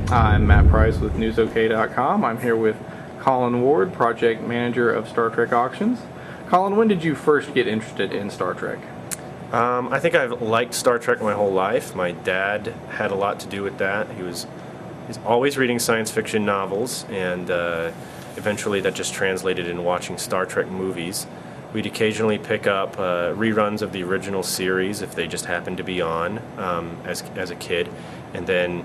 I'm Matt Price with NewsOK.com. I'm here with Colin Ward, Project Manager of Star Trek Auctions. Colin, when did you first get interested in Star Trek? I think I've liked Star Trek my whole life. My dad had a lot to do with that. He's always reading science fiction novels, and eventually that just translated into watching Star Trek movies. We'd occasionally pick up reruns of the original series if they just happened to be on as a kid. And then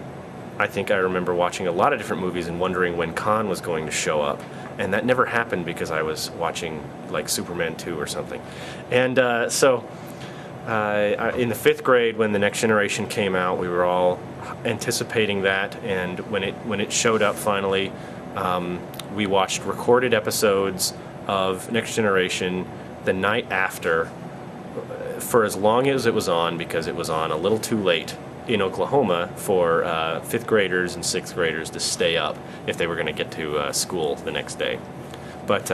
I think I remember watching a lot of different movies and wondering when Khan was going to show up. And that never happened because I was watching like Superman 2 or something. And so in the 5th grade, when The Next Generation came out, we were all anticipating that. And when it showed up finally, we watched recorded episodes of Next Generation the night after for as long as it was on, because it was on a little too late in Oklahoma for 5th graders and 6th graders to stay up if they were going to get to school the next day. But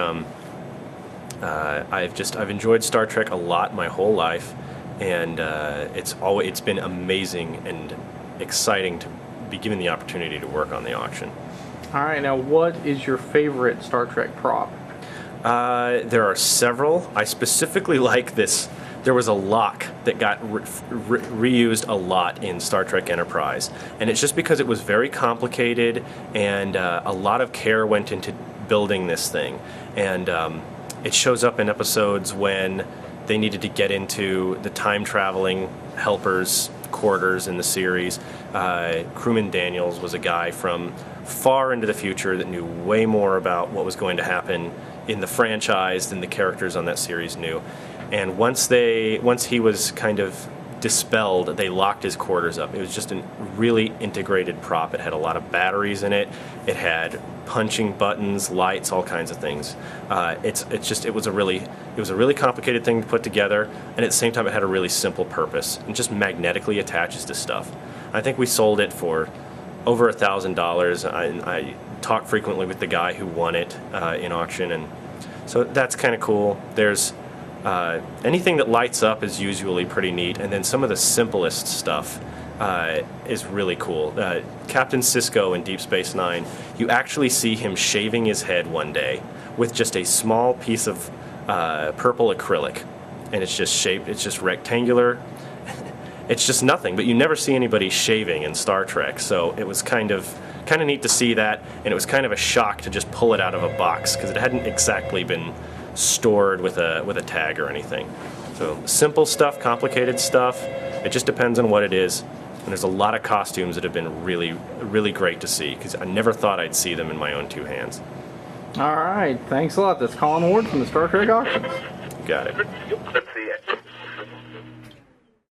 I've enjoyed Star Trek a lot my whole life, and it's been amazing and exciting to be given the opportunity to work on the auction. All right, now what is your favorite Star Trek prop? There are several. I specifically like this. There was a lock that got reused a lot in Star Trek Enterprise, and it's just because it was very complicated and a lot of care went into building this thing. And it shows up in episodes when they needed to get into the time-traveling helpers' quarters in the series. Crewman Daniels was a guy from far into the future that knew way more about what was going to happen in the franchise than the characters on that series knew. And once he was kind of dispelled, they locked his quarters up. It was just a really integrated prop. It had a lot of batteries in it. It had punching buttons, lights, all kinds of things. It was a really complicated thing to put together, and at the same time, it had a really simple purpose. It just magnetically attaches to stuff. I think we sold it for over $1,000. I talk frequently with the guy who won it in auction, and so that's kind of cool. There's anything that lights up is usually pretty neat, and then some of the simplest stuff is really cool. Captain Sisko in Deep Space Nine, you actually see him shaving his head one day with just a small piece of purple acrylic, and it's just shaped, it's just rectangular. It's just nothing, but you never see anybody shaving in Star Trek, so it was kind of neat to see that, and it was kind of a shock to just pull it out of a box because it hadn't exactly been stored with a tag or anything. So simple stuff, complicated stuff, it just depends on what it is. And there's a lot of costumes that have been really, really great to see because I never thought I'd see them in my own two hands. All right, thanks a lot. That's Colin Ward from the Star Trek Auctions. You got it. Let's see it.